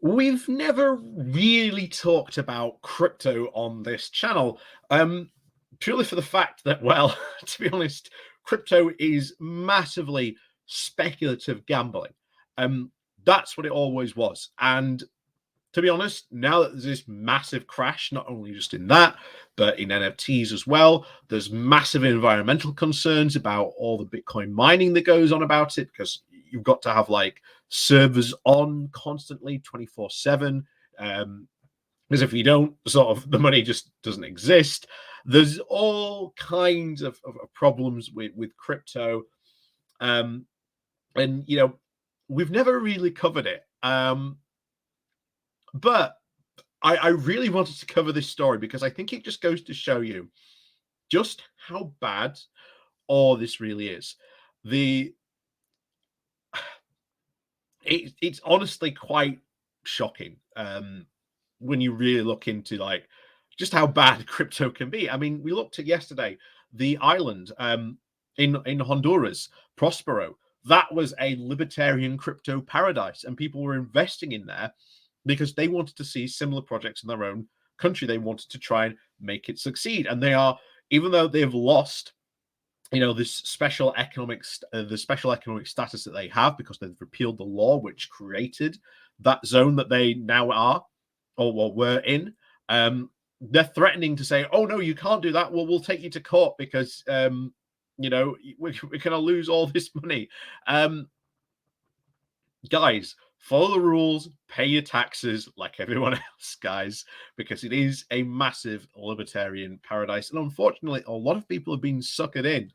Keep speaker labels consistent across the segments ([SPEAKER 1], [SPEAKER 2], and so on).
[SPEAKER 1] We've never really talked about crypto on this channel, purely for the fact that, well, to be honest, crypto is massively speculative gambling. Um, that's what it always was. And to be honest, now that there's this massive crash, not only just in that, but in NFTs as well, there's massive environmental concerns about all the Bitcoin mining that goes on about it, because you've got to have like servers on constantly 24/7. Because if you don't, sort of the money just doesn't exist. There's all kinds of problems with crypto. Um, and we've never really covered it. But I really wanted to cover this story because I think it just goes to show you just how bad all this really is. The it's honestly quite shocking when you really look into like just how bad crypto can be. I mean, we looked at yesterday the island in Honduras, Prospero. That was a libertarian crypto paradise, and people were investing in there because they wanted to see similar projects in their own country. They wanted to try and make it succeed, and they are, even though they've lost this the special economic status that they have because they've repealed the law which created that zone that they now are or were in. They're threatening to say, oh no, you can't do that, well, we'll take you to court because we're going to lose all this money. Guys, follow the rules, pay your taxes like everyone else, guys, because it is a massive libertarian paradise. And unfortunately, a lot of people have been suckered in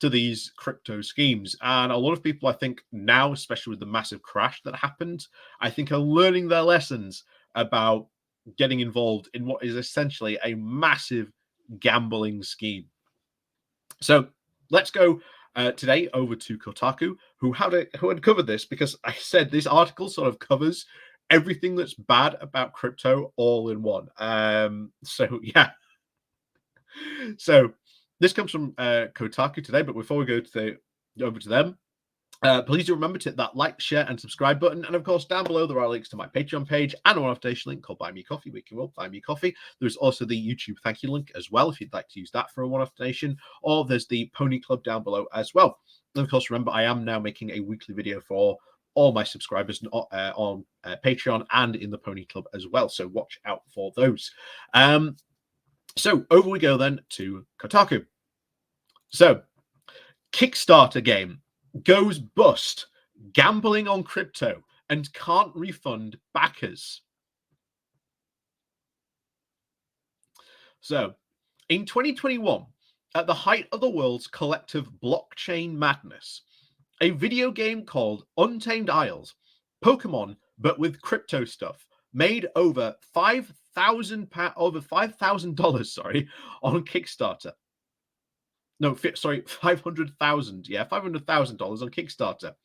[SPEAKER 1] to these crypto schemes. And a lot of people, I think, now, especially with the massive crash that happened, I think are learning their lessons about getting involved in what is essentially a massive gambling scheme. So let's go today over to Kotaku, who had covered this, because I said this article sort of covers everything that's bad about crypto all in one. So yeah. So this comes from Kotaku today, but before we go over to them, please do remember to hit that like, share, and subscribe button. And of course, down below, there are links to my Patreon page and a one-off donation link called Buy Me Coffee, where you can buy me coffee. There's also the YouTube thank you link as well, if you'd like to use that for a one-off donation. Or there's the Pony Club down below as well. And of course, remember, I am now making a weekly video for all my subscribers on Patreon and in the Pony Club as well. So watch out for those. So over we go then to Kotaku. So, Kickstarter game goes bust, gambling on crypto, and can't refund backers. So, in 2021, at the height of the world's collective blockchain madness, a video game called Untamed Isles, Pokemon, but with crypto stuff, made over $5,000, sorry, on Kickstarter. No, sorry, 500,000. Yeah, $500,000 on Kickstarter.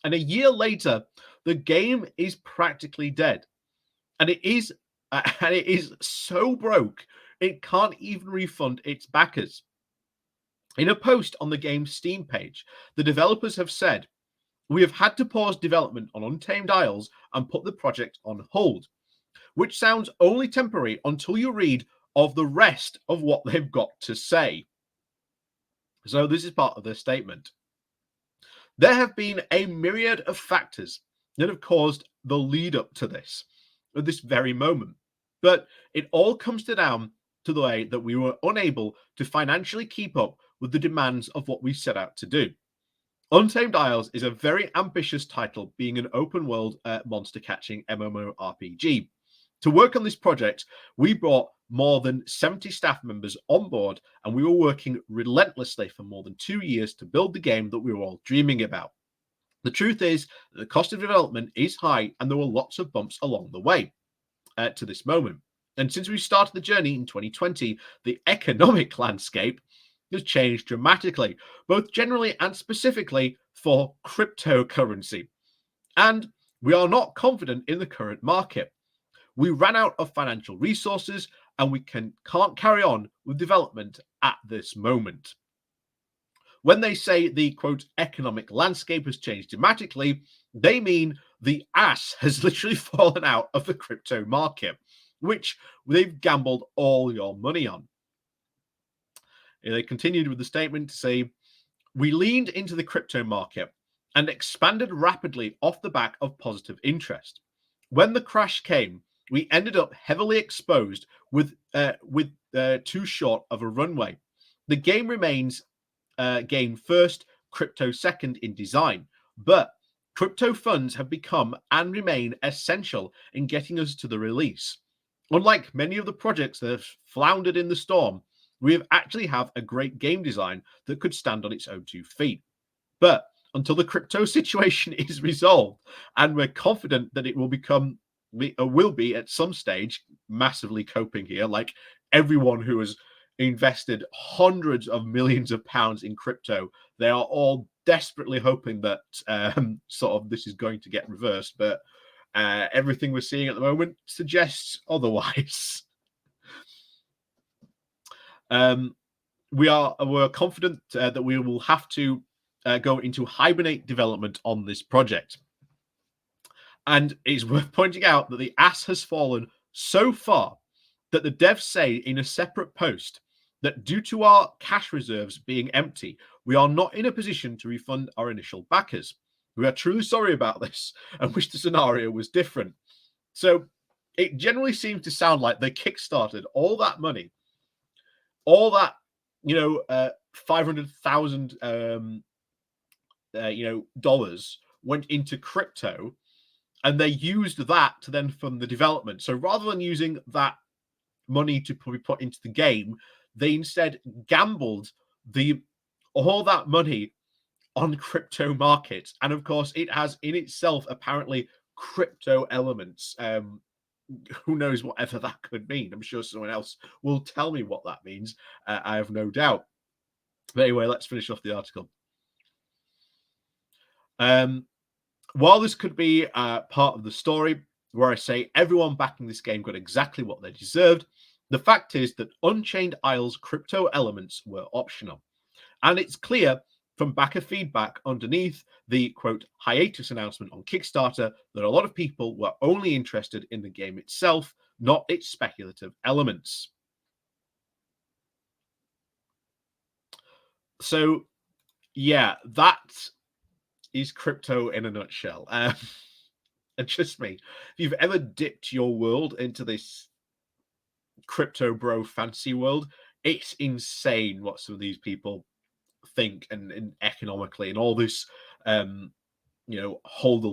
[SPEAKER 1] And a year later, the game is practically dead. And it is so broke, it can't even refund its backers. In a post on the game's Steam page, the developers have said, "We have had to pause development on Untamed Isles and put the project on hold," which sounds only temporary until you read of the rest of what they've got to say. So this is part of their statement. There have been a myriad of factors that have caused the lead up to this, at this very moment. But it all comes down to the way that we were unable to financially keep up with the demands of what we set out to do. Untamed Isles is a very ambitious title, being an open world monster catching MMORPG. To work on this project, we brought more than 70 staff members on board, and we were working relentlessly for more than 2 years to build the game that we were all dreaming about. The truth is that the cost of development is high, and there were lots of bumps along the way to this moment. And since we started the journey in 2020, the economic landscape has changed dramatically, both generally and specifically for cryptocurrency. And we are not confident in the current market. We ran out of financial resources, and we can't carry on with development at this moment. When they say the, quote, economic landscape has changed dramatically, they mean the ass has literally fallen out of the crypto market, which they've gambled all your money on. And they continued with the statement to say, we leaned into the crypto market and expanded rapidly off the back of positive interest. When the crash came, we ended up heavily exposed with too short of a runway. The game remains game first, crypto second in design, but crypto funds have become and remain essential in getting us to the release. Unlike many of the projects that have floundered in the storm, we actually have a great game design that could stand on its own 2 feet. But until the crypto situation is resolved, and we're confident that it will be at some stage massively coping here, like everyone who has invested hundreds of millions of pounds in crypto, they are all desperately hoping that sort of this is going to get reversed. But everything we're seeing at the moment suggests otherwise. We're confident that we will have to go into hibernate development on this project. And it's worth pointing out that the ass has fallen so far that the devs say in a separate post that due to our cash reserves being empty, we are not in a position to refund our initial backers. We are truly sorry about this and wish the scenario was different. So it generally seems to sound like they kickstarted all that money, all that, 500,000, dollars went into crypto, and they used that to then fund the development. So rather than using that money to probably put into the game, they instead gambled all that money on crypto markets. And of course, it has in itself apparently crypto elements. Who knows whatever that could mean? I'm sure someone else will tell me what that means. I have no doubt. But anyway, let's finish off the article. While this could be part of the story where I say everyone backing this game got exactly what they deserved, the fact is that Unchained Isle's crypto elements were optional. And it's clear from backer feedback underneath the quote hiatus announcement on Kickstarter that a lot of people were only interested in the game itself, not its speculative elements. So, yeah, that is crypto in a nutshell. And trust me, if you've ever dipped your world into this crypto bro fancy world, it's insane what some of these people think and economically and all this hodl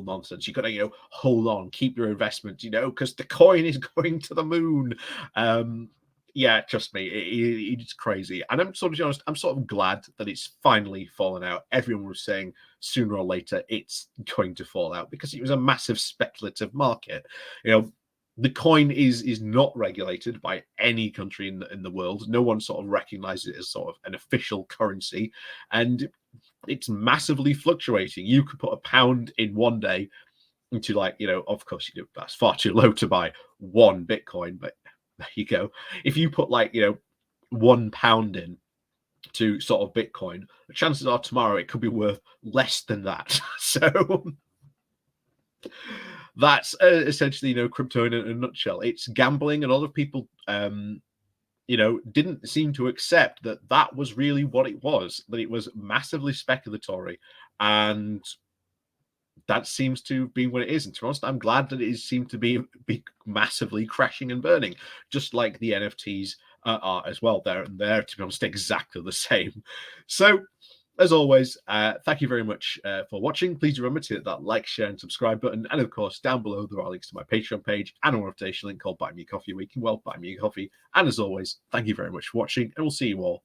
[SPEAKER 1] nonsense. You got to hold on, keep your investment, because the coin is going to the moon. Yeah, trust me, it's crazy. And I'm sort of honest, I'm sort of glad that it's finally fallen out. Everyone was saying sooner or later it's going to fall out because it was a massive speculative market. The coin is not regulated by any country in the world. No one sort of recognizes it as sort of an official currency, and it's massively fluctuating. You could put a pound in one day into of course, that's far too low to buy one Bitcoin, but there you go. If you put £1 in to sort of Bitcoin, the chances are tomorrow it could be worth less than that. So that's essentially crypto in a nutshell. It's gambling, and a lot of people didn't seem to accept that was really what it was, that it was massively speculatory, and that seems to be what it is. And to be honest, I'm glad that it seemed to be massively crashing and burning, just like the NFTs are as well. They're, to be honest, exactly the same. So, as always, thank you very much for watching. Please remember to hit that like, share, and subscribe button. And of course, down below, there are links to my Patreon page and a motivation link called Buy Me a Coffee, where you can buy me a coffee. And as always, thank you very much for watching, and we'll see you all